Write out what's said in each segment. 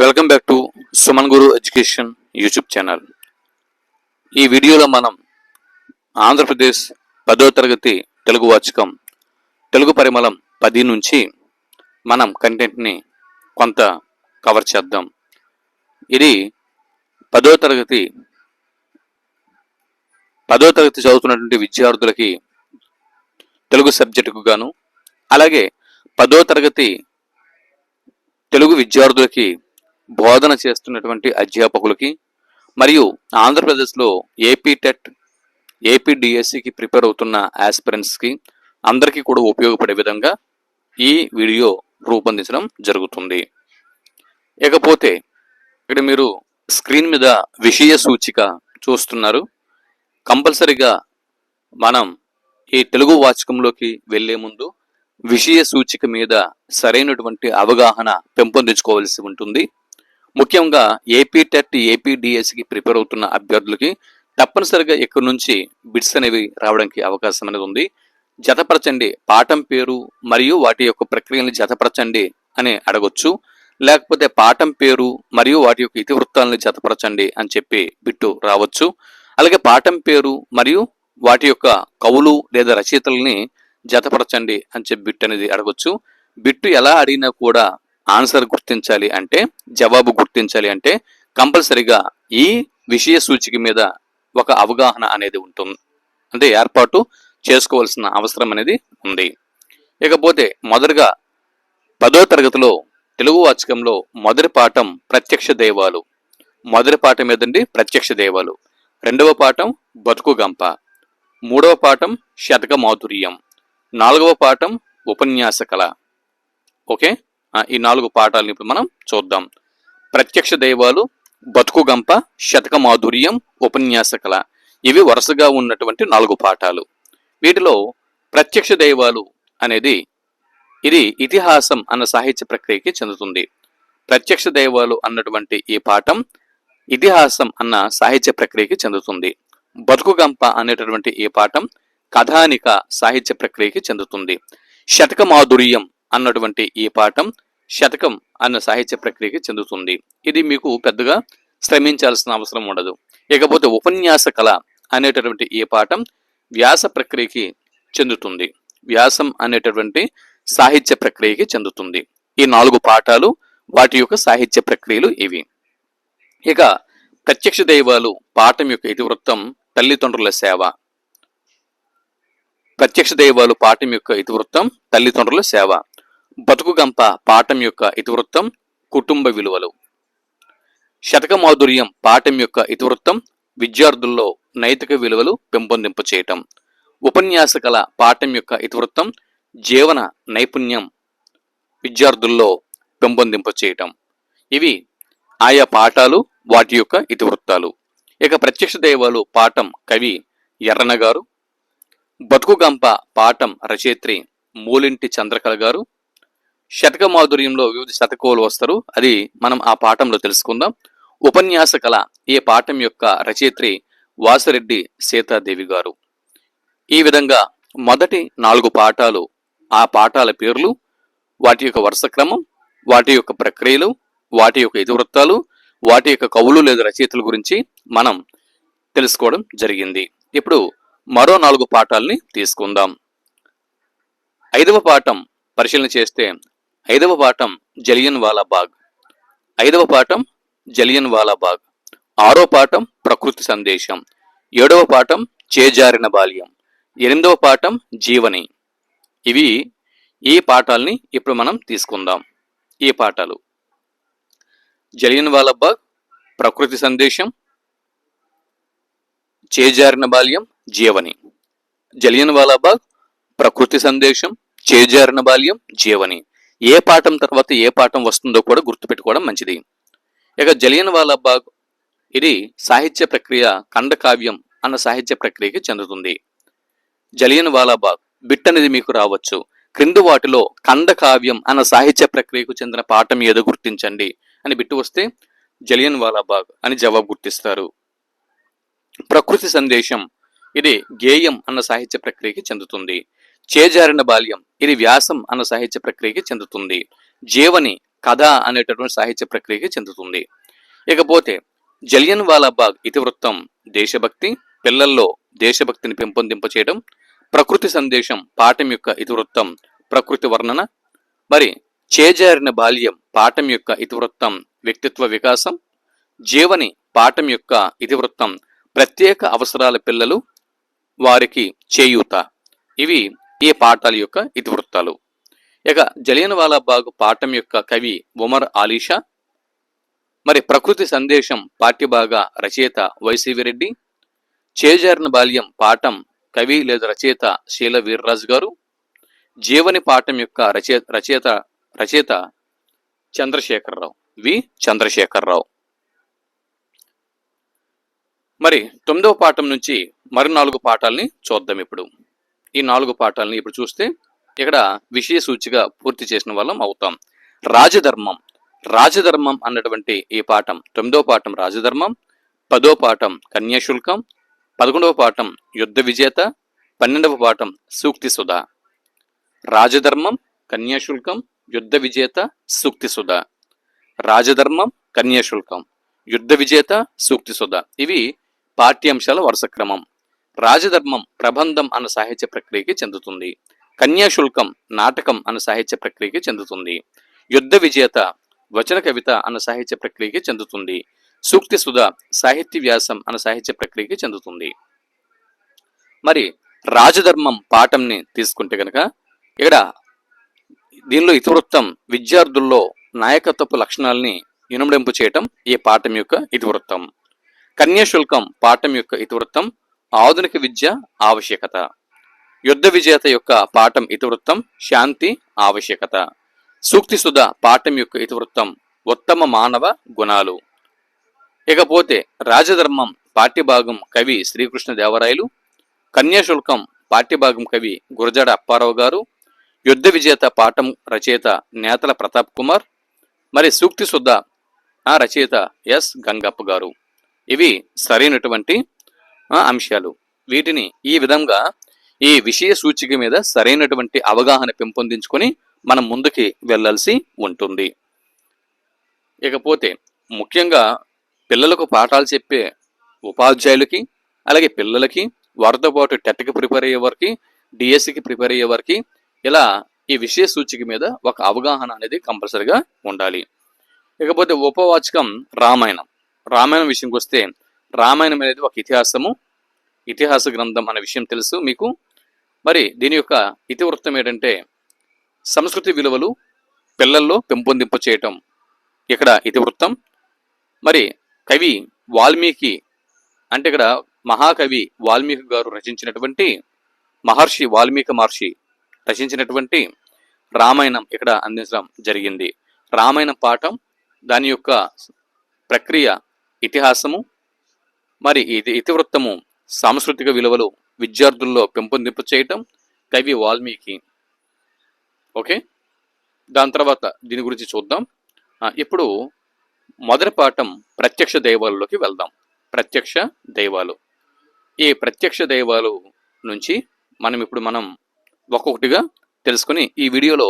Welcome back to Suman Guru education YouTube channel. ఈ వీడియోలో మనం ఆంధ్రప్రదేశ్ 10వ తరగతి తెలుగు వాచకం తెలుగు పరిమళం 10 నుంచి మనం కంటెంట్ని కొంత కవర్ చేద్దాం. ఇది 10వ తరగతి చదువుతున్నటువంటి విద్యార్థులకి తెలుగు సబ్జెక్టుకు గాను, అలాగే 10వ తరగతి తెలుగు విద్యార్థులకి బోధన చేస్తున్నటువంటి అధ్యాపకులకి, మరియు ఆంధ్రప్రదేశ్లో ఏపీ టెట్, ఏపీ డిఎస్సికి ప్రిపేర్ అవుతున్న ఆస్పిరెంట్స్కి అందరికీ కూడా ఉపయోగపడే విధంగా ఈ వీడియో రూపొందించడం జరుగుతుంది. ఇకపోతే ఇక్కడ మీరు స్క్రీన్ మీద విషయ సూచిక చూస్తున్నారు. కంపల్సరిగా మనం ఈ తెలుగు వాచకంలోకి వెళ్లే ముందు విషయ సూచిక మీద సరైనటువంటి అవగాహన పెంపొందించుకోవాల్సి ఉంటుంది. ముఖ్యంగా ఏపీ టెట్, ఏపీ డిఎస్సికి ప్రిపేర్ అవుతున్న అభ్యర్థులకి తప్పనిసరిగా ఇక్కడ నుంచి బిట్స్ అనేవి రావడానికి అవకాశం అనేది ఉంది. జతపరచండి, పాఠం పేరు మరియు వాటి యొక్క ప్రక్రియని జతపరచండి అని అడగొచ్చు. లేకపోతే పాఠం పేరు మరియు వాటి యొక్క ఇతివృత్తాలని జతపరచండి అని చెప్పి బిట్టు రావచ్చు. అలాగే పాఠం పేరు మరియు వాటి యొక్క కవులు లేదా రచయితల్ని జతపరచండి అని చెప్పి బిట్ అనేది అడగొచ్చు. బిట్టు ఎలా అడిగినా కూడా ఆన్సర్ గుర్తించాలి అంటే, జవాబు గుర్తించాలి అంటే కంపల్సరిగా ఈ విషయ సూచిక మీద ఒక అవగాహన అనేది ఉంటుంది, అంటే ఏర్పాటు చేసుకోవాల్సిన అవసరం అనేది ఉంది. ఇకపోతే మొదటగా 10వ తరగతిలో తెలుగు వాచకంలో మొదటి పాఠం ప్రత్యక్ష దైవాలు. మొదటి పాఠం ఏదండి? ప్రత్యక్ష దైవాలు. రెండవ పాఠం బతుకు గంప. మూడవ పాఠం శతక మాధుర్యం. 4వ పాఠం ఉపన్యాస కళ. ఓకే, ఈ 4 పాఠాలను ఇప్పుడు మనం చూద్దాం. ప్రత్యక్ష దైవాలు, బతుకు గంప, శతక మాధుర్యం, ఉపన్యాస కళ, ఇవి వరుసగా ఉన్నటువంటి 4 పాఠాలు. వీటిలో ప్రత్యక్ష దైవాలు అనేది ఇది ఇతిహాసం అన్న సాహిత్య ప్రక్రియకి చెందుతుంది. ప్రత్యక్ష దైవాలు అన్నటువంటి ఈ పాఠం ఇతిహాసం అన్న సాహిత్య ప్రక్రియకి చెందుతుంది. బతుకు గంప అనేటటువంటి ఈ పాఠం కథానిక సాహిత్య ప్రక్రియకి చెందుతుంది. శతక మాధుర్యం అన్నటువంటి ఈ పాఠం శతకం అన్న సాహిత్య ప్రక్రియకి చెందుతుంది. ఇది మీకు పెద్దగా శ్రమించాల్సిన అవసరం ఉండదు. ఇకపోతే ఉపన్యాస కళ అనేటటువంటి ఈ పాఠం వ్యాస ప్రక్రియకి చెందుతుంది. వ్యాసం అనేటటువంటి సాహిత్య ప్రక్రియకి చెందుతుంది. ఈ 4 పాఠాలు వాటి యొక్క సాహిత్య ప్రక్రియలు ఇవి. ఇక ప్రత్యక్ష దైవాలు పాఠం యొక్క ఇతివృత్తం తల్లిదండ్రుల సేవ. ప్రత్యక్ష దైవాలు పాఠం యొక్క ఇతివృత్తం తల్లిదండ్రుల సేవ. బతుకు గంప పాఠం యొక్క ఇతివృత్తం కుటుంబ విలువలు. శతక మాధుర్యం పాఠం యొక్క ఇతివృత్తం విద్యార్థుల్లో నైతిక విలువలు పెంపొందింప చేయటం. ఉపన్యాస కళ పాఠం యొక్క ఇతివృత్తం జీవన నైపుణ్యం విద్యార్థుల్లో పెంపొందింప చేయటం. ఇవి ఆయా పాఠాలు, వాటి యొక్క ఇతివృత్తాలు. ఇక ప్రత్యక్ష దైవాలు పాఠం కవి ఎర్రన గారు. బతుకు గంప పాఠం రచయిత్రి మూలింటి చంద్రకళ గారు. శతక మాధుర్యంలో వివిధ శతకోలు వస్తారు, అది మనం ఆ పాఠంలో తెలుసుకుందాం. ఉపన్యాస కళ ఈ పాఠం యొక్క రచయిత్రి వాసిరెడ్డి సీతాదేవి గారు. ఈ విధంగా మొదటి 4 పాఠాలు, ఆ పాఠాల పేర్లు, వాటి యొక్క వరుస క్రమం, వాటి యొక్క ప్రక్రియలు, వాటి యొక్క ఇతివృత్తాలు, వాటి యొక్క కవులు లేదా రచయితల గురించి మనం తెలుసుకోవడం జరిగింది. ఇప్పుడు మరో 4 పాఠాలని తీసుకుందాం. 5వ పాఠం పరిశీలన చేస్తే 5వ పాఠం జలియన్ వాలా బాగ్. 5వ పాఠం జలియన్ వాలా బాగ్. 6వ పాఠం ప్రకృతి సందేశం. 7వ పాఠం చేజారిన బాల్యం. 8వ పాఠం జీవని. ఇవి ఈ పాఠాలని ఇప్పుడు మనం తీసుకుందాం. ఈ పాఠాలు జలియన్ వాలా బాగ్, ప్రకృతి సందేశం, చేజారిన బాల్యం, జీవని. జలియన్ వాలా బాగ్, ప్రకృతి సందేశం, చేజారిన బాల్యం, జీవని. ఏ పాఠం తర్వాత ఏ పాఠం వస్తుందో కూడా గుర్తుపెట్టుకోవడం మంచిది. ఇక జలియన్ వాలా బాగ్ ఇది సాహిత్య ప్రక్రియ ఖండకావ్యం అన్న సాహిత్య ప్రక్రియకి చెందుతుంది. జలియన్ వాలా బాగ్ బిట్ అనేది మీకు రావచ్చు. క్రింది వాటిలో ఖండకావ్యం అన్న సాహిత్య ప్రక్రియకు చెందిన పాఠం ఏదో గుర్తించండి అని బిట్టు వస్తే జలియన్ వాలా బాగ్ అని జవాబు గుర్తిస్తారు. ప్రకృతి సందేశం ఇది గేయం అన్న సాహిత్య ప్రక్రియకి చెందుతుంది. చేజారిన బాల్యం ఇది వ్యాసం అన్న సాహిత్య ప్రక్రియకి చెందుతుంది. జీవని కథ అనేటటువంటి సాహిత్య ప్రక్రియకి చెందుతుంది. ఇకపోతే జలియన్ వాలాబాగ్ ఇతివృత్తం దేశభక్తి, పిల్లల్లో దేశభక్తిని పెంపొందింప చేయడం. ప్రకృతి సందేశం పాఠం యొక్క ఇతివృత్తం ప్రకృతి వర్ణన. మరి చేజారిన బాల్యం పాఠం యొక్క ఇతివృత్తం వ్యక్తిత్వ వికాసం. జీవని పాఠం యొక్క ఇతివృత్తం ప్రత్యేక అవసరాల పిల్లలు, వారికి చేయూత. ఇవి ఈ పాఠాల యొక్క ఇతివృత్తాలు. ఇక జలియన్ వాలాబాగ్ పాఠం యొక్క కవి ఉమర్ ఆలీషా. మరి ప్రకృతి సందేశం పాఠ్యభాగ రచయిత వైసివి రెడ్డి. చేజారిన బాల్యం పాఠం కవి లేదా రచయిత శీల వీర్రాజు గారు. జీవని పాఠం యొక్క రచయిత చంద్రశేఖరరావు, వి చంద్రశేఖరరావు. మరి 9వ పాఠం నుంచి మరి 4 పాఠాలని చూద్దాం. ఇప్పుడు ఈ 4 పాఠాలని ఇప్పుడు చూస్తే ఇక్కడ విషయ సూచిగా పూర్తి చేసిన వాళ్ళం అవుతాం. రాజధర్మం. రాజధర్మం అన్నటువంటి ఈ పాఠం 9వ పాఠం రాజధర్మం, 10వ పాఠం కన్యాశుల్కం, 11వ పాఠం యుద్ధ విజేత, 12వ పాఠం సూక్తి సుధ. రాజధర్మం, కన్యాశుల్కం, యుద్ధ విజేత, సూక్తి సుధ. రాజధర్మం, కన్యాశుల్కం, యుద్ధ విజేత, సూక్తి సుధ. ఇవి పాఠ్యాంశాల వరుస క్రమం. రాజధర్మం ప్రబంధం అన్న సాహిత్య ప్రక్రియకి చెందుతుంది. కన్యాశుల్కం నాటకం అన్న సాహిత్య ప్రక్రియకి చెందుతుంది. యుద్ధ విజేత వచన కవిత అన్న సాహిత్య ప్రక్రియకి చెందుతుంది. సూక్తి సుధ సాహిత్య వ్యాసం అన్న సాహిత్య ప్రక్రియకి చెందుతుంది. మరి రాజధర్మం పాఠంని తీసుకుంటే కనుక ఇక్కడ దీనిలో ఇతివృత్తం విద్యార్థుల్లో నాయకత్వపు లక్షణాలని ఇనుమడింపు చేయటం ఈ పాఠం యొక్క ఇతివృత్తం. కన్యాశుల్కం పాఠం యొక్క ఇతివృత్తం ఆధునిక విద్య ఆవశ్యకత. యుద్ధ విజేత యొక్క పాఠం ఇతివృత్తం శాంతి ఆవశ్యకత. సూక్తి సుధ పాఠం యొక్క ఇతివృత్తం ఉత్తమ మానవ గుణాలు. ఇకపోతే రాజధర్మం పాఠ్యభాగం కవి శ్రీకృష్ణదేవరాయలు. కన్యాశుల్కం పాఠ్యభాగం కవి గురజాడ అప్పారావు గారు. యుద్ధ విజేత పాఠం రచయిత నేతల ప్రతాప్ కుమార్. మరి సూక్తి సుధ రచయిత ఎస్ గంగప్ప గారు. ఇవి సరైనటువంటి అంశాలు. వీటిని ఈ విధంగా ఈ విషయ సూచిక మీద సరైనటువంటి అవగాహన పెంపొందించుకొని మనం ముందుకి వెళ్ళాల్సి ఉంటుంది. ఇకపోతే ముఖ్యంగా పిల్లలకు పాఠాలు చెప్పే ఉపాధ్యాయులకి, అలాగే పిల్లలకి, వారితో పాటు టెట్కి ప్రిపేర్ అయ్యే వారికి, డిఎస్సికి ప్రిపేర్ అయ్యే వారికి ఇలా ఈ విషయ సూచిక మీద ఒక అవగాహన అనేది కంపల్సరిగా ఉండాలి. ఇకపోతే ఉపవాచకం రామాయణం. రామాయణం విషయంకి వస్తే రామాయణం అనేది ఒక ఇతిహాస గ్రంథం అనే విషయం తెలుసు మీకు. మరి దీని యొక్క ఇతివృత్తం ఏంటంటే సంస్కృతి విలువలు పిల్లల్లో పెంపొందింప చేయటం ఇక్కడ ఇతివృత్తం. మరి కవి వాల్మీకి అంటే ఇక్కడ మహాకవి వాల్మీకి గారు రచించినటువంటి వాల్మీకి మహర్షి రచించినటువంటి రామాయణం ఇక్కడ అందించడం జరిగింది. రామాయణం పాఠం, దాని యొక్క ప్రక్రియ ఇతిహాసము, మరి ఇది ఇతివృత్తము సాంస్కృతిక విలువలు విద్యార్థుల్లో పెంపొందింపు చేయటం కవి వాల్మీకి. ఓకే, దాని తర్వాత దీని గురించి చూద్దాం. ఇప్పుడు మొదటి పాఠం ప్రత్యక్ష దైవాలలోకి వెళ్దాం. ప్రత్యక్ష దైవాలు. ఈ ప్రత్యక్ష దైవాలు నుంచి మనం ఒక్కొక్కటిగా తెలుసుకుని ఈ వీడియోలో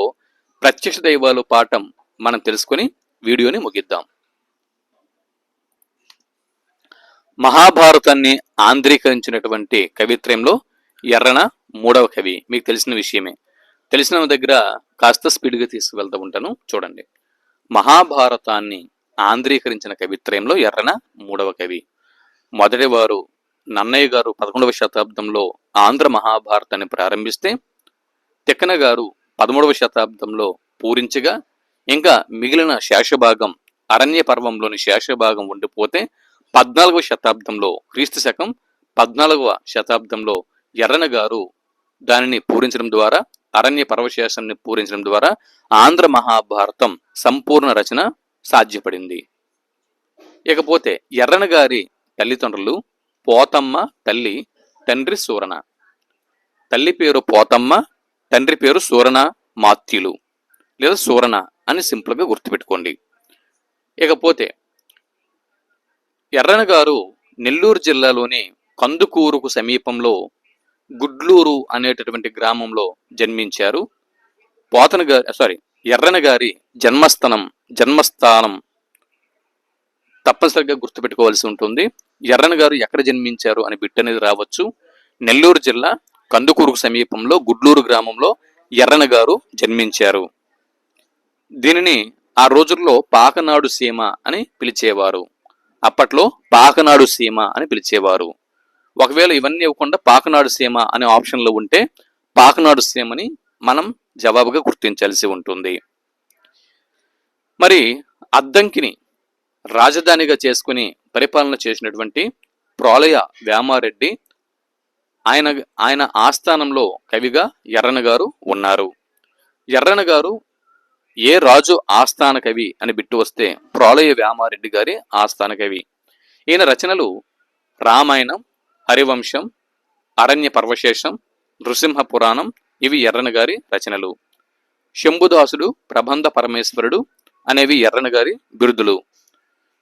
ప్రత్యక్ష దైవాలు పాఠం మనం తెలుసుకుని వీడియోని ముగిద్దాం. మహాభారతాన్ని ఆంధ్రీకరించినటువంటి కవిత్రయంలో ఎర్రన 3వ కవి. మీకు తెలిసిన విషయమే. తెలిసిన దగ్గర కాస్త స్పీడ్గా తీసుకువెళ్తూ ఉంటాను, చూడండి. మహాభారతాన్ని ఆంధ్రీకరించిన కవిత్రయంలో ఎర్రన 3వ కవి. మొదటి వారు నన్నయ్య గారు 11వ శతాబ్దంలో ఆంధ్ర మహాభారతాన్ని ప్రారంభిస్తే, తిక్కన గారు 13వ శతాబ్దంలో పూరించగా, ఇంకా మిగిలిన శేషభాగం అరణ్య పర్వంలోని శేషభాగం ఉండిపోతే 14వ శతాబ్దంలో క్రీస్తు శకం 14వ శతాబ్దంలో ఎర్రన గారు దానిని పూరించడం ద్వారా, అరణ్య పర్వశేషాన్ని పూరించడం ద్వారా ఆంధ్ర మహాభారతం సంపూర్ణ రచన సాధ్యపడింది. ఇకపోతే ఎర్రన గారి తల్లిదండ్రులు పోతమ్మ తల్లి, తండ్రి సూరణ. తల్లి పేరు పోతమ్మ, తండ్రి పేరు సూరణ మాత్యులు లేదా సూరణ అని సింపుల్గా గుర్తుపెట్టుకోండి. ఇకపోతే ఎర్రన గారు నెల్లూరు జిల్లాలోని కందుకూరుకు సమీపంలో గుడ్లూరు అనేటటువంటి గ్రామంలో జన్మించారు. ఎర్రన గారి జన్మస్థానం తప్పనిసరిగా గుర్తుపెట్టుకోవాల్సి ఉంటుంది. ఎర్రన గారు ఎక్కడ జన్మించారు అని బిట్ అనేది రావచ్చు. నెల్లూరు జిల్లా కందుకూరుకు సమీపంలో గుడ్లూరు గ్రామంలో ఎర్రన గారు జన్మించారు. దీనిని ఆ రోజుల్లో పాకనాడు సీమ అని పిలిచేవారు. అప్పట్లో పాకనాడు సీమ అని పిలిచేవారు. ఒకవేళ ఇవన్నీ ఇవ్వకుండా పాకనాడు సీమ అనే ఆప్షన్లో ఉంటే పాకనాడు సీమని మనం జవాబుగా గుర్తించాల్సి ఉంటుంది. మరి అద్దంకిని రాజధానిగా చేసుకుని పరిపాలన చేసినటువంటి ప్రోలయ వేమారెడ్డి, ఆయన ఆస్థానంలో కవిగా ఎర్రన గారు ఉన్నారు. ఎర్రన గారు ఏ రాజు ఆస్థాన కవి అని బిట్టు వస్తే ప్రోలయ వేమారెడ్డి గారి ఆస్థాన కవి. ఈయన రచనలు రామాయణం, హరివంశం, అరణ్య పర్వశేషం, నృసింహ పురాణం ఇవి ఎర్రన గారి రచనలు. శంభుదాసుడు, ప్రబంధ పరమేశ్వరుడు అనేవి ఎర్రన గారి బిరుదులు.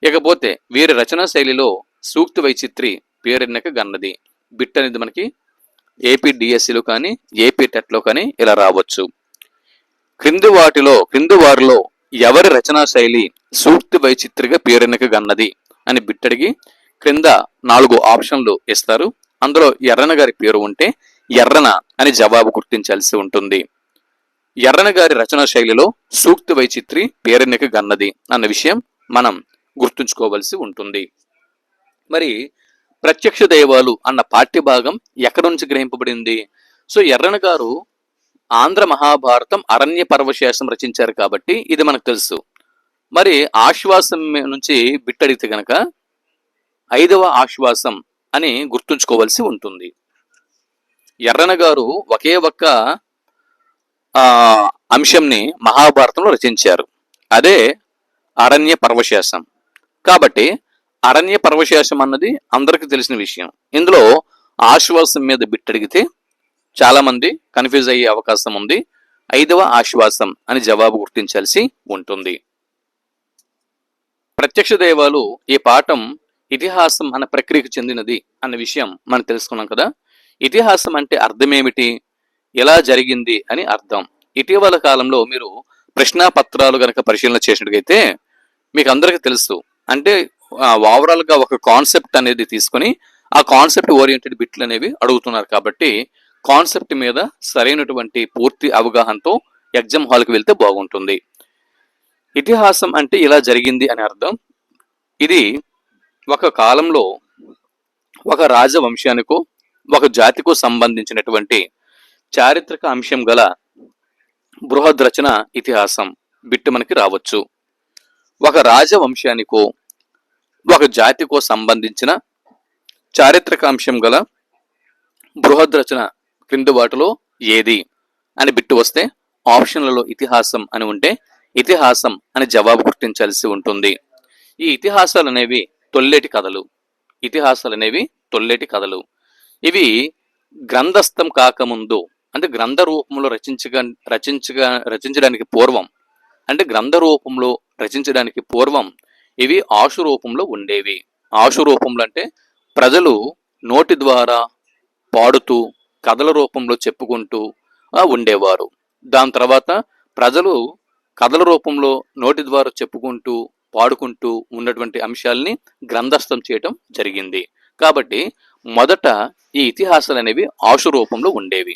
ఇకపోతే వీరి రచనా శైలిలో సూక్తి వైచిత్రి పేరెన్నక గన్నది. బిట్ అనేది మనకి ఏపీ డిఎస్సిలో కానీ ఏపీ టెట్లో కానీ ఇలా రావచ్చు. క్రింది వారిలో ఎవరి రచనా శైలి సూక్తి వైచిత్రిగా పేరెన్నక గన్నది అని బిట్టడిగి క్రింద 4 ఆప్షన్లు ఇస్తారు. అందులో ఎర్రన గారి పేరు ఉంటే ఎర్రన అని జవాబు గుర్తించాల్సి ఉంటుంది. ఎర్రన గారి రచనా శైలిలో సూక్తి వైచిత్రి పేరెన్నక గన్నది అన్న విషయం మనం గుర్తుంచుకోవలసి ఉంటుంది. మరి ప్రత్యక్ష దైవాలు అన్న పాఠ్యభాగం ఎక్కడి నుంచి గ్రహింపబడింది? సో ఎర్రన గారు ఆంధ్ర మహాభారతం, అరణ్య పర్వశేషం రచించారు కాబట్టి ఇది మనకు తెలుసు. మరి ఆశ్వాసం నుంచి బిట్టడిగితే గనక 5వ ఆశ్వాసం అని గుర్తుంచుకోవలసి ఉంటుంది. ఎర్రన గారు ఒకే ఒక్క అంశంని మహాభారతంలో రచించారు, అదే అరణ్య పర్వశేషం. కాబట్టి అరణ్య పర్వశేషం అన్నది అందరికీ తెలిసిన విషయం. ఇందులో ఆశ్వాసం మీద బిట్టడిగితే చాలా మంది కన్ఫ్యూజ్ అయ్యే అవకాశం ఉంది. 5వ ఆశ్వాసం అని జవాబు గుర్తించాల్సి ఉంటుంది. ప్రత్యక్ష దైవాలు ఈ పాఠం ఇతిహాసం అన్న ప్రక్రియకు చెందినది అన్న విషయం మనం తెలుసుకున్నాం కదా. ఇతిహాసం అంటే అర్థమేమిటి, ఎలా జరిగింది అని అర్థం. ఇటీవల కాలంలో మీరు ప్రశ్నాపత్రాలు గనక పరిశీలన చేసినట్లయితే మీకు అందరికీ తెలుసు. అంటే ఓవరాల్ గా ఒక కాన్సెప్ట్ అనేది తీసుకొని ఆ కాన్సెప్ట్ ఓరియంటెడ్ బిట్లు అనేవి అడుగుతున్నారు. కాబట్టి కాన్సెప్ట్ మీద సరైనటువంటి పూర్తి అవగాహనతో ఎగ్జామ్ హాల్కి వెళ్తే బాగుంటుంది. ఇతిహాసం అంటే ఇలా జరిగింది అని అర్థం. ఇది ఒక కాలంలో ఒక రాజవంశానికో ఒక జాతికో సంబంధించినటువంటి చారిత్రక అంశం గల బృహద్ రచన ఇతిహాసం బిట్టు మనకి రావచ్చు. ఒక రాజవంశానికో ఒక జాతికో సంబంధించిన చారిత్రక అంశం గల బృహద్ రచన క్రింది వాటిలో ఏది అని బిట్టు వస్తే ఆప్షన్లలో ఇతిహాసం అని ఉంటే ఇతిహాసం అని జవాబు గుర్తించాల్సి ఉంటుంది. ఈ ఇతిహాసాలు అనేవి తొల్లేటి కథలు. ఇవి గ్రంథస్థం కాకముందు, అంటే గ్రంథ రూపంలో రచించడానికి పూర్వం, అంటే గ్రంథ రూపంలో రచించడానికి పూర్వం ఇవి ఆశు రూపంలో ఉండేవి. ఆశు రూపంలో అంటే ప్రజలు నోటి ద్వారా పాడుతూ కథల రూపంలో చెప్పుకుంటూ ఉండేవారు. దాని తర్వాత ప్రజలు కథల రూపంలో నోటి ద్వారా చెప్పుకుంటూ పాడుకుంటూ ఉన్నటువంటి అంశాలని గ్రంథస్థం చేయటం జరిగింది. కాబట్టి మొదట ఈ ఇతిహాసాలు అనేవి ఆశు రూపంలో ఉండేవి.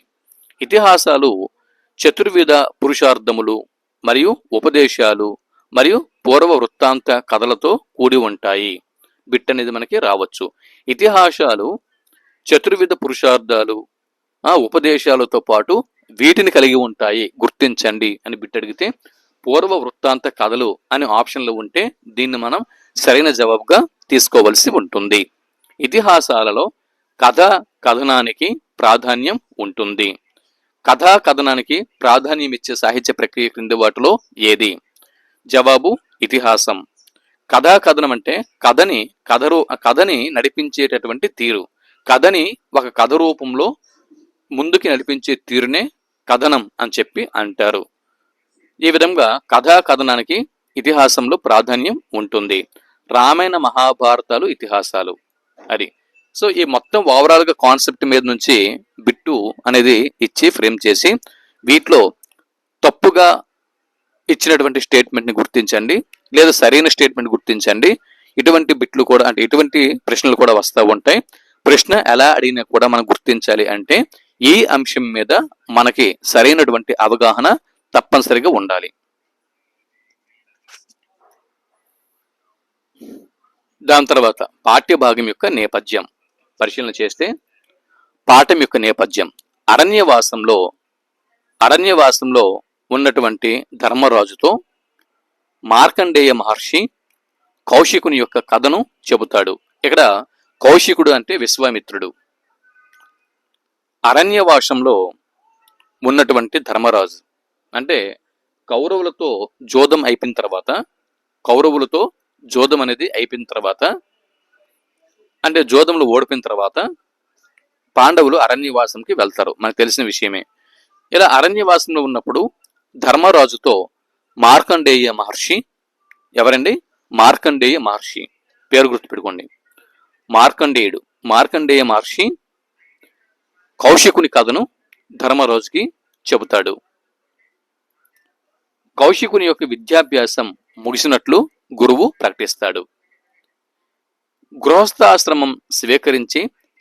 ఇతిహాసాలు చతుర్విధ పురుషార్థములు మరియు ఉపదేశాలు మరియు పూర్వ వృత్తాంత కథలతో కూడి ఉంటాయి. బిట్ అనేది మనకి రావచ్చు. ఇతిహాసాలు చతుర్విధ పురుషార్థాలు ఉపదేశాలతో పాటు వీటిని కలిగి ఉంటాయి, గుర్తించండి అని బిట్ అడిగితే పూర్వ వృత్తాంత కథలు అనే ఆప్షన్లు ఉంటే దీన్ని మనం సరైన జవాబుగా తీసుకోవలసి ఉంటుంది. ఇతిహాసాలలో కథనానికి ప్రాధాన్యం ఉంటుంది. కథనానికి ప్రాధాన్యం ఇచ్చే సాహిత్య ప్రక్రియ క్రింది వాటిలో ఏది? జవాబు ఇతిహాసం. కథనం అంటే కథని నడిపించేటటువంటి తీరు. కథని ఒక కథ రూపంలో ముందుకి నడిపించే తీరునే కథనం అని చెప్పి అంటారు. ఈ విధంగా కథనానికి ఇతిహాసంలో ప్రాధాన్యం ఉంటుంది. రామాయణ మహాభారతాలు ఇతిహాసాలు అది. సో ఈ మొత్తం ఓవరాల్ గా కాన్సెప్ట్ మీద నుంచి బిట్టు అనేది ఇచ్చి ఫ్రేమ్ చేసి వీటిలో తప్పుగా ఇచ్చినటువంటి స్టేట్మెంట్ ని గుర్తించండి, లేదా సరైన స్టేట్మెంట్ గుర్తించండి. ఇటువంటి బిట్లు కూడా అంటే ఇటువంటి ప్రశ్నలు కూడా వస్తూ ఉంటాయి. ప్రశ్న ఎలా అడిగినా కూడా మనం గుర్తించాలి అంటే ఈ అంశం మీద మనకి సరైనటువంటి అవగాహన తప్పనిసరిగా ఉండాలి. దాని తర్వాత పాఠ్యభాగం యొక్క నేపథ్యం పరిశీలన చేస్తే, పాఠం యొక్క నేపథ్యం అరణ్యవాసంలో ఉన్నటువంటి ధర్మరాజుతో మార్కండేయ మహర్షి కౌశికుని యొక్క కథను చెబుతాడు. ఇక్కడ కౌశికుడు అంటే విశ్వామిత్రుడు. అరణ్యవాసంలో ఉన్నటువంటి ధర్మరాజు అంటే కౌరవులతో జోదం అయిపోయిన తర్వాత, కౌరవులతో జోదం అనేది అయిపోయిన తర్వాత, అంటే జోదంలో ఓడిపోయిన తర్వాత పాండవులు అరణ్యవాసంకి వెళ్తారు, మనకు తెలిసిన విషయమే. ఇలా అరణ్యవాసంలో ఉన్నప్పుడు ధర్మరాజుతో మార్కండేయ మహర్షి, ఎవరండి? మార్కండేయ మహర్షి, పేరు గుర్తుపెట్టుకోండి, మార్కండేయ మహర్షి కౌశికుని కథను ధర్మరాజుకి చెబుతాడు. కౌశికుని యొక్క విద్యాభ్యాసం ముగిసినట్లు గురువు ప్రకటిస్తాడు. గృహస్థాశ్రమం స్వీకరించి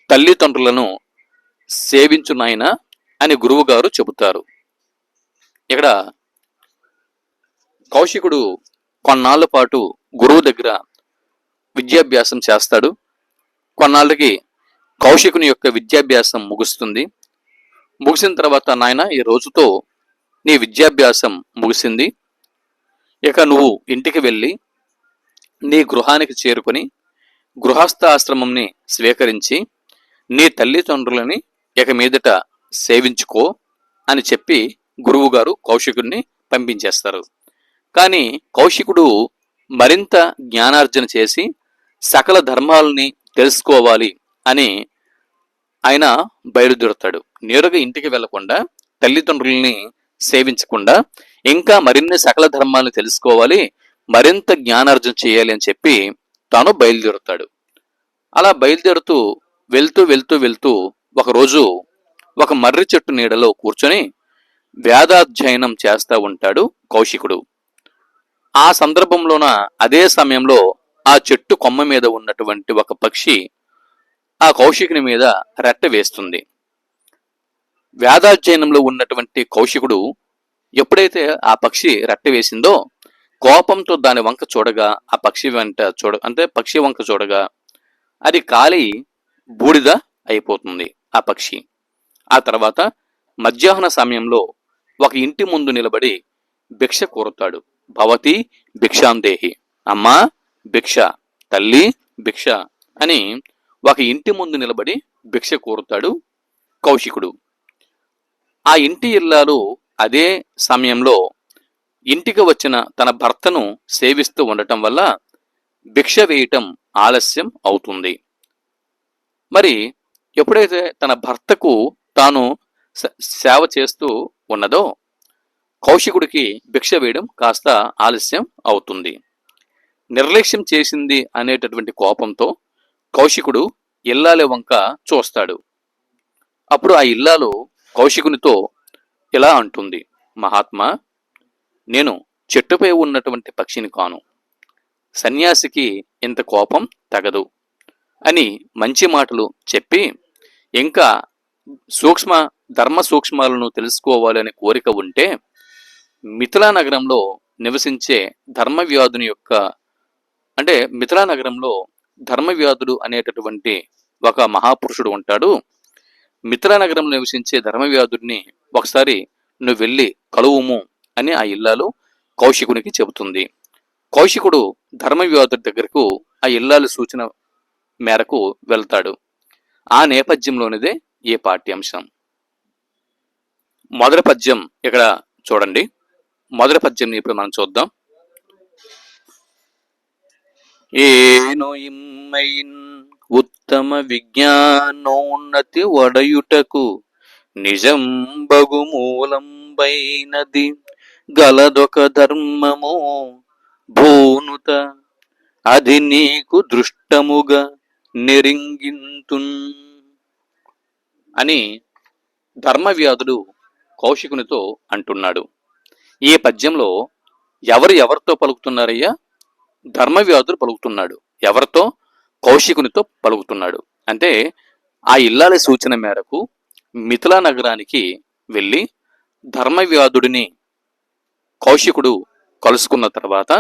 తల్లిదండ్రులను సేవించు నాయన అని గురువు గారు చెబుతారు. ఇక్కడ కౌశికుడు కొన్నాళ్ల పాటు గురువు దగ్గర విద్యాభ్యాసం చేస్తాడు. కొన్నాళ్ళకి కౌశికుని యొక్క విద్యాభ్యాసం ముగుస్తుంది. ముగిసిన తర్వాత, నాయన ఈ రోజుతో నీ విద్యాభ్యాసం ముగిసింది, ఇక నువ్వు ఇంటికి వెళ్ళి నీ గృహానికి చేరుకొని గృహస్థాశ్రమంని స్వీకరించి నీ తల్లిదండ్రులని ఇక మీదట సేవించుకో అని చెప్పి గురువు గారు కౌశికుడిని పంపించేస్తారు. కానీ కౌశికుడు మరింత జ్ఞానార్జన చేసి సకల ధర్మాలని తెలుసుకోవాలి అని ఆయన బయలుదేరుతాడు. నేరుగా ఇంటికి వెళ్లకుండా, తల్లిదండ్రుల్ని సేవించకుండా ఇంకా మరిన్ని సకల ధర్మాలను తెలుసుకోవాలి, మరింత జ్ఞానార్జన చేయాలి అని చెప్పి తాను బయలుదేరుతాడు. అలా బయలుదేరుతూ వెళ్తూ ఒకరోజు ఒక మర్రి చెట్టు నీడలో కూర్చొని వేదాధ్యయనం చేస్తూ ఉంటాడు కౌశికుడు. ఆ సందర్భంలోన అదే సమయంలో ఆ చెట్టు కొమ్మ మీద ఉన్నటువంటి ఒక పక్షి ఆ కౌశికుని మీద రెట్ట వేస్తుంది. వేదాధ్యయనంలో ఉన్నటువంటి కౌశికుడు ఎప్పుడైతే ఆ పక్షి రెట్ట వేసిందో కోపంతో దాని వంక చూడగా, ఆ పక్షి పక్షి వంక చూడగా అది కాలి బూడిద అయిపోతుంది ఆ పక్షి. ఆ తర్వాత మధ్యాహ్న సమయంలో ఒక ఇంటి ముందు నిలబడి భిక్ష కోరుతాడు. భవతి భిక్షాందేహి, అమ్మా భిక్ష, తల్లి భిక్ష అని ఒక ఇంటి ముందు నిలబడి భిక్ష కోరుతాడు కౌశికుడు. ఆ ఇంటి ఇల్లాలు అదే సమయంలో ఇంటికి వచ్చిన తన భర్తను సేవిస్తూ ఉండటం వల్ల భిక్ష వేయటం ఆలస్యం అవుతుంది. మరి ఎప్పుడైతే తన భర్తకు తాను సేవ చేస్తూ ఉన్నదో కౌశికుడికి భిక్ష వేయడం కాస్త ఆలస్యం అవుతుంది. నిర్లక్ష్యం చేసింది అనేటటువంటి కోపంతో కౌశికుడు ఇల్లాలి వంక చూస్తాడు. అప్పుడు ఆ ఇల్లాలు కౌశికునితో ఇలా అంటుంది, మహాత్మా, నేను చెట్టుపై ఉన్నటువంటి పక్షిని కాను, సన్యాసికి ఇంత కోపం తగదు అని మంచి మాటలు చెప్పి, ఇంకా ధర్మ సూక్ష్మాలను తెలుసుకోవాలనే కోరిక ఉంటే మిథిలా నగరంలో నివసించే ధర్మవ్యాధుని యొక్క మిథిలా నగరంలో ధర్మవ్యాధుడు అనేటటువంటి ఒక మహాపురుషుడు ఉంటాడు. మిథిలా నగరంలో నివసించే ధర్మవ్యాధుడిని ఒకసారి నువ్వు వెళ్ళి కలువుము అని ఆ ఇల్లాలు కౌశికునికి చెబుతుంది. కౌశికుడు ధర్మవ్యాధుడి దగ్గరకు ఆ ఇల్లాలు సూచన మేరకు వెళ్తాడు. ఆ నేపథ్యంలోనిదే ఈ పాఠ్యాంశం. మొదటి పద్యం ఇక్కడ చూడండి. మొదటి పద్యం ఇప్పుడు మనం చూద్దాం. ఏను ఇమ్మైన్ ఉత్తమ విజ్ఞానోన్నతి వడయుటకు నిజం బగు మూలంబైనది గలదొక ధర్మము భూనుత అది నీకు దృష్టముగా నెరింగింతున్ అని ధర్మవ్యాధుడు కౌశికునితో అంటున్నాడు. ఈ పద్యంలో ఎవరితో పలుకుతున్నారయ్యా? ధర్మవ్యాధుడు పలుకుతున్నాడు. ఎవరితో? కౌశికునితో పలుకుతున్నాడు. అంటే ఆ ఇల్లాలి సూచన మేరకు మిథిలా నగరానికి వెళ్ళి ధర్మవ్యాధుడిని కౌశికుడు కలుసుకున్న తర్వాత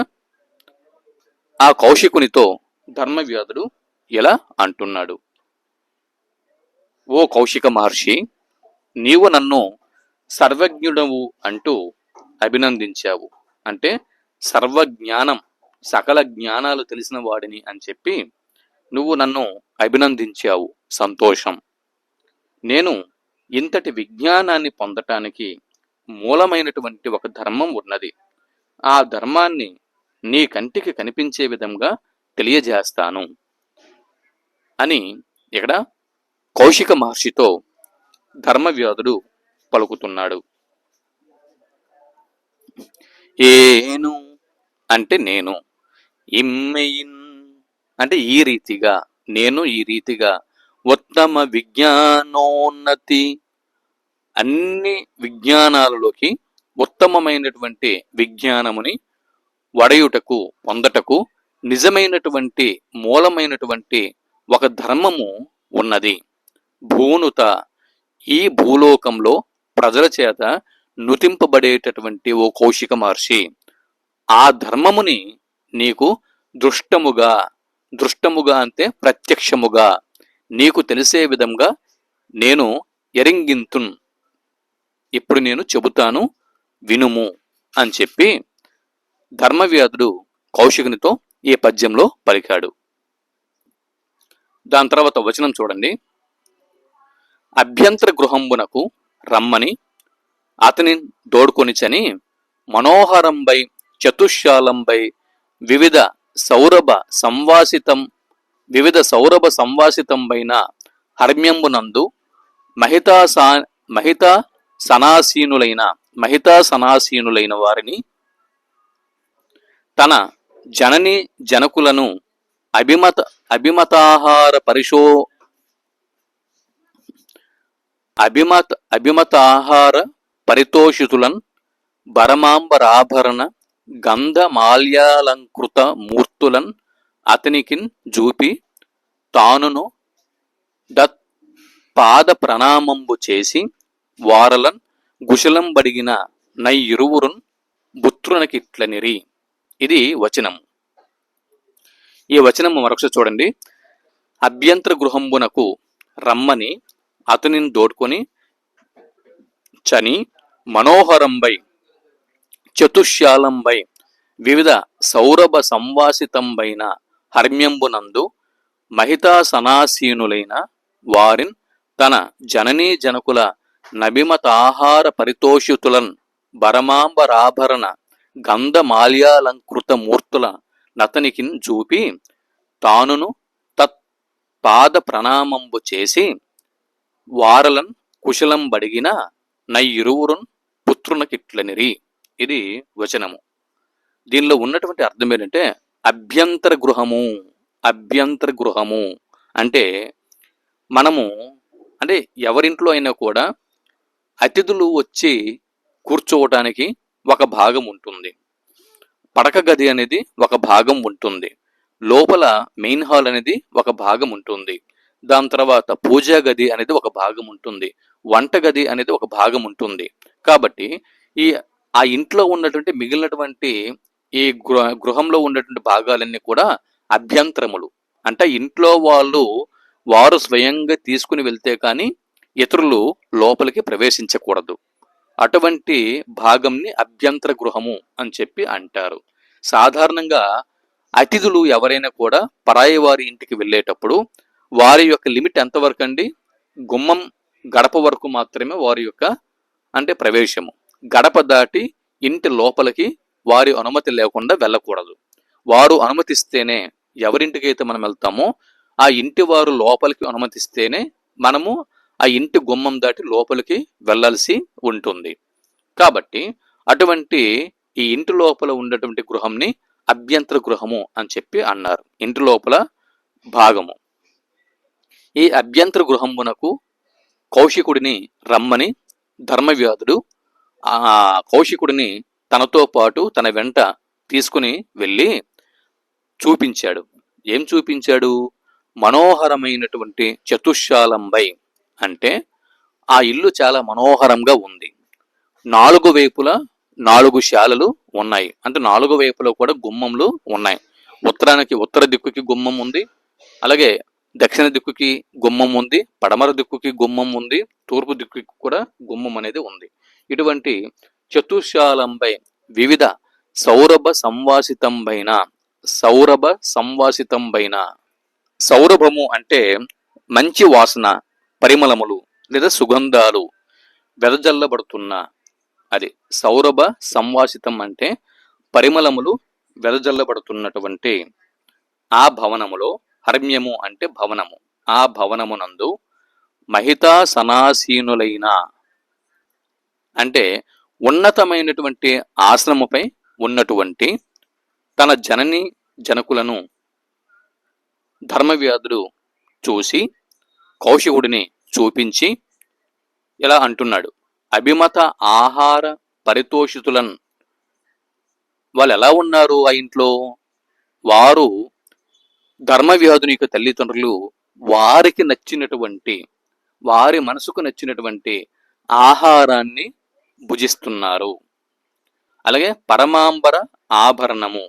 ఆ కౌశికునితో ధర్మవ్యాధుడు ఇలా అంటున్నాడు: ఓ కౌశిక మహర్షి, నీవు నన్ను సర్వజ్ఞుడవు అంటూ అభినందించావు. అంటే సర్వజ్ఞానం, సకల జ్ఞానాలు తెలిసిన వాడిని అని చెప్పి నువ్వు నన్ను అభినందించావు. సంతోషం. నేను ఇంతటి విజ్ఞానాన్ని పొందటానికి మూలమైనటువంటి ఒక ధర్మం ఉన్నది. ఆ ధర్మాన్ని నీ కంటికి కనిపించే విధంగా తెలియజేస్తాను అని ఇక్కడ కౌశిక మహర్షితో ధర్మవ్యాధుడు పలుకుతున్నాడు. ఏను అంటే నేను, ఇమ్మెయిన్ అంటే ఈ రీతిగా, నేను ఈ రీతిగా, ఉత్తమ విజ్ఞానోన్నతి, అన్ని విజ్ఞానాలలోకి ఉత్తమమైనటువంటి విజ్ఞానముని వడయుటకు, పొందటకు నిజమైనటువంటి మూలమైనటువంటి ఒక ధర్మము ఉన్నది. భూనుత, ఈ భూలోకంలో ప్రజల చేత నుతింపబడేటటువంటి ఓ కౌశిక మహర్షి, ఆ ధర్మముని నీకు దృష్టముగా అంటే ప్రత్యక్షముగా నీకు తెలిసే విధంగా నేను ఎరింగింతున్, ఇప్పుడు నేను చెబుతాను వినుము అని చెప్పి ధర్మవ్యాధుడు కౌశికునితో ఈ పద్యంలో పలికాడు. దాని తర్వాత వచనం చూడండి. అభ్యంతర గృహంబునకు రమ్మని అతని దోడ్కొనిచని మనోహరంబై చతుశాలంబై వివిధ సౌరభ సంవాసితంబైన హర్మ్యంబునందు మహితా సనాసీనులైన వారిని తన జనని జనకులను అభిమతాహార పరితోషితులన్ భరమాంబరాభరణ గంధమాల్యాలంకృత మూర్తులన్ అతనికిన్ జూపి తానును దత్ పాద ప్రణామంబు చేసి వారలన్ గుశలం బడిగిన నైయిరువురున్ బుత్రునకిట్లనిరి. ఇది వచనం. ఈ వచనం మరొకసారి చూడండి. అభ్యంతర గృహంబునకు రమ్మని అతనిని దోడ్కొని చని మనోహరంబై చతుశాలంబై వివిధ సౌరభ సంవాసితంబైన హర్మ్యంబునందు మహితా సనాసీనులైన వారిన్ తన జననీ జనకుల నభిమతాహార పరితోషితులన్ భరమాంబరాభరణ గంధమాల్యాలంకృత మూర్తుల నతనికిన్ జూపి తానును తత్ పాద ప్రణామంబు చేసి వారలన్ కుశలం బడిగిన నైయిరువురున్ పుత్రునకిట్లనిరి. ఇది వచనము. దీనిలో ఉన్నటువంటి అర్థం ఏంటంటే అభ్యంతర గృహము అంటే మనము అంటే ఎవరింట్లో అయినా కూడా అతిథులు వచ్చి కూర్చోవటానికి ఒక భాగం ఉంటుంది, పడక గది అనేది ఒక భాగం ఉంటుంది, లోపల మెయిన్ హాల్ అనేది ఒక భాగం ఉంటుంది, దాని తర్వాత పూజా గది అనేది ఒక భాగం ఉంటుంది, వంట గది అనేది ఒక భాగం ఉంటుంది. కాబట్టి ఆ ఇంట్లో ఉన్నటువంటి మిగిలినటువంటి ఈ గృహంలో ఉన్నటువంటి భాగాలన్నీ కూడా అభ్యంతరములు. అంటే ఇంట్లో వారు స్వయంగా తీసుకుని వెళ్తే కానీ ఇతరులు లోపలికి ప్రవేశించకూడదు. అటువంటి భాగంని అభ్యంతర గృహము అని చెప్పి అంటారు. సాధారణంగా అతిథులు ఎవరైనా కూడా పరాయి వారి ఇంటికి వెళ్ళేటప్పుడు వారి యొక్క లిమిట్ ఎంతవరకు అండి? గుమ్మం గడప వరకు మాత్రమే వారి యొక్క అంటే ప్రవేశము. గడప దాటి ఇంటి లోపలికి వారి అనుమతి లేకుండా వెళ్ళకూడదు. వారు అనుమతిస్తేనే, ఎవరింటికైతే మనం వెళ్తామో ఆ ఇంటి వారు లోపలికి అనుమతిస్తేనే మనము ఆ ఇంటి గుమ్మం దాటి లోపలికి వెళ్ళాల్సి ఉంటుంది. కాబట్టి అటువంటి ఈ ఇంటి లోపల ఉన్నటువంటి గృహంని అభ్యంతర గృహము అని చెప్పి అన్నారు. ఇంటి లోపల భాగము. ఈ అభ్యంతర గృహమునకు కౌశికుడిని రమ్మని ధర్మవ్యాధుడు ఆ కౌశికుడిని తనతో పాటు తన వెంట తీసుకుని వెళ్ళి చూపించాడు. ఏం చూపించాడు? మనోహరమైనటువంటి చతుశ్శాలంబై, అంటే ఆ ఇల్లు చాలా మనోహరంగా ఉంది. 4 వైపులా 4 శాలలు ఉన్నాయి. అంటే 4 వైపులో కూడా గుమ్మములు ఉన్నాయి. ఉత్తరానికి ఉత్తర దిక్కుకి గుమ్మం ఉంది, అలాగే దక్షిణ దిక్కుకి గుమ్మం ఉంది, పడమర దిక్కుకి గుమ్మం ఉంది, తూర్పు దిక్కుకి కూడా గుమ్మం అనేది ఉంది. ఇటువంటి చతుశాలంపై వివిధ సౌరభ సంవాసితంబైన సౌరభ సంవాసితంబైన సౌరభము అంటే మంచి వాసన, పరిమళములు లేదా సుగంధాలు వెదజల్లబడుతున్న, అది సౌరభ సంవాసితం అంటే పరిమళములు వెదజల్లబడుతున్నటువంటి ఆ భవనములో, హర్మ్యము అంటే భవనము, ఆ భవనమునందు మహితా సనాసీనులైన, అంటే ఉన్నతమైనటువంటి ఆశ్రమపై ఉన్నటువంటి తన జనని జనకులను ధర్మవ్యాధుడు చూసి కౌశికుడిని చూపించి ఇలా అంటున్నాడు. అభిమత ఆహార పరితోషితులన్, వాళ్ళు ఎలా ఉన్నారు ఆ ఇంట్లో? వారు ధర్మవ్యాధుని యొక్క తల్లిదండ్రులు వారికి నచ్చినటువంటి, వారి మనసుకు నచ్చినటువంటి ఆహారాన్ని భుజిస్తున్నారు. అలాగే పరమాంబర ఆభరణము,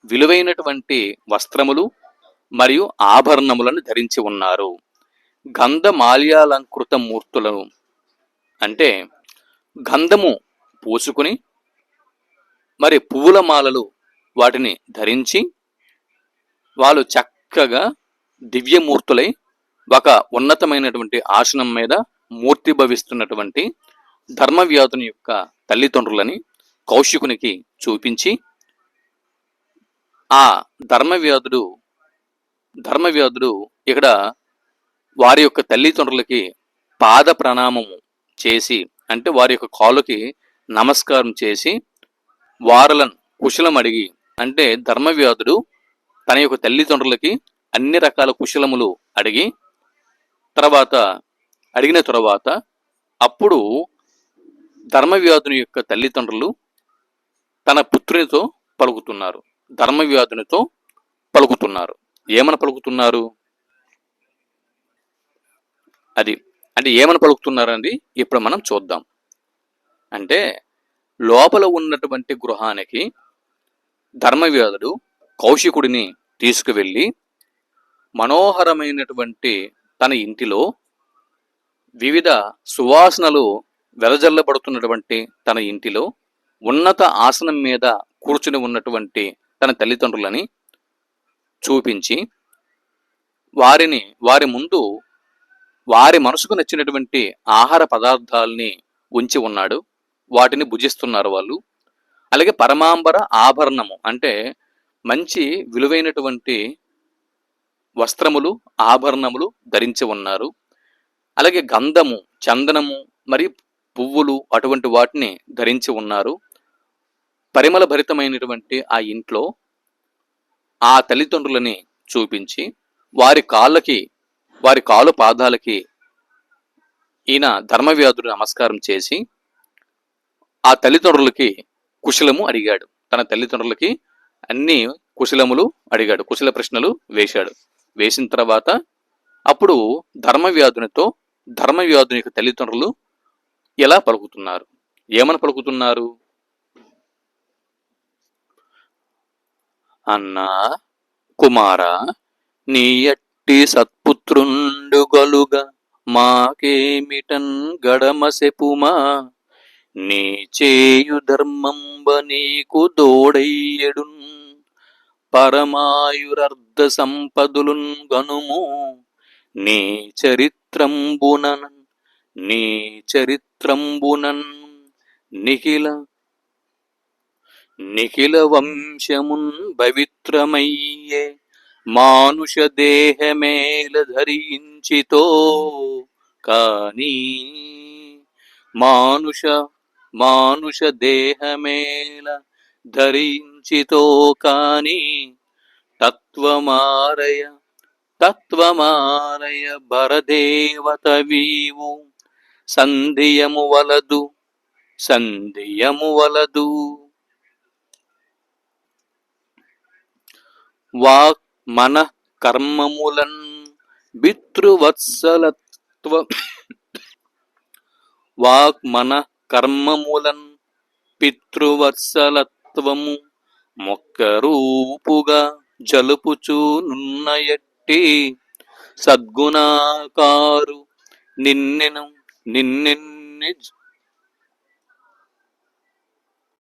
విలువైనటువంటి వస్త్రములు మరియు ఆభరణములను ధరించి ఉన్నారు. గంధమాల్యాలంకృత మూర్తులను, అంటే గంధము పూసుకుని మరి పువ్వుల మాలలు వాటిని ధరించి వాళ్ళు చక్కగా దివ్యమూర్తులై ఒక ఉన్నతమైనటువంటి ఆసనం మీద మూర్తి భవిస్తున్నటువంటి ధర్మవ్యాధుని యొక్క తల్లిదండ్రులని కౌశికునికి చూపించి, ఆ ధర్మవ్యాధుడు ఇక్కడ వారి యొక్క తల్లిదండ్రులకి పాద ప్రణామము చేసి, అంటే వారి యొక్క కాళ్ళకి నమస్కారం చేసి వారలను కుశలం అడిగి, అంటే ధర్మవ్యాధుడు తన యొక్క తల్లిదండ్రులకి అన్ని రకాల కుశలములు అడిగిన తర్వాత అప్పుడు ధర్మవ్యాధుని యొక్క తల్లిదండ్రులు తన పుత్రునితో పలుకుతున్నారు, ధర్మవ్యాధునితో పలుకుతున్నారు. ఏమని పలుకుతున్నారు? అది అంటే ఏమని పలుకుతున్నారండి ఇప్పుడు మనం చూద్దాం. అంటే లోపల ఉన్నటువంటి గృహానికి ధర్మవ్యాధుడు కౌశికుడిని తీసుకువెళ్ళి మనోహరమైనటువంటి తన ఇంటిలో వివిధ సువాసనలు వెదజల్లబడుతున్నటువంటి తన ఇంటిలో ఉన్నత ఆసనం మీద కూర్చుని ఉన్నటువంటి తన తల్లిదండ్రులని చూపించి వారి ముందు వారి మనసుకు నచ్చినటువంటి ఆహార పదార్థాలని ఉంచి ఉన్నాడు. వాటిని భుజిస్తున్నారు వాళ్ళు. అలాగే పరమాంబర ఆభరణము అంటే మంచి విలువైనటువంటి వస్త్రములు, ఆభరణములు ధరించి ఉన్నారు. అలాగే గంధము, చందనము మరి పువ్వులు అటువంటి వాటిని ధరించి ఉన్నారు. పరిమళ భరితమైనటువంటి ఆ ఇంట్లో ఆ తల్లిదండ్రులని చూపించి వారి కాలు పాదాలకి ఈయన ధర్మవ్యాధుడు నమస్కారం చేసి ఆ తల్లిదండ్రులకి కుశలము అడిగాడు. తన తల్లిదండ్రులకి అన్ని కుశలములు అడిగాడు, కుశల ప్రశ్నలు వేసిన తర్వాత అప్పుడు ధర్మవ్యాధుని యొక్క తల్లిదండ్రులు ఎలా పలుకుతున్నారు? ఏమని పలుకుతున్నారు? అన్నా కుమారా, నీ ఎట్టి సత్పుత్రుండు గలుగా మాకేమిటన్ గడమ సెపుమా, నీ చేయు ధర్మంబ నీకు దోడయ్యడున్, పరమాయురర్ధ సంపదులున్ గనుము, నీ చరిత్రంబునన్ నిఖిల వంశమున్ పవిత్రమయ్యే మానుష దేహమేల ధరించితో కానీ, మానుష దేహమేల ధరించితో కాని, తత్వమారయ భరదేవత వీవు, సంధియము వలదు వాక్ మన కర్మములన్ పితృవత్సలత్వ వాక్ మన కర్మములన్ పితృవత్సలత్వము మొక్కరూపుగా జలుపుచూనున్నయట్టి సద్గుణాకారు నిన్నెను నిన్నెన్ని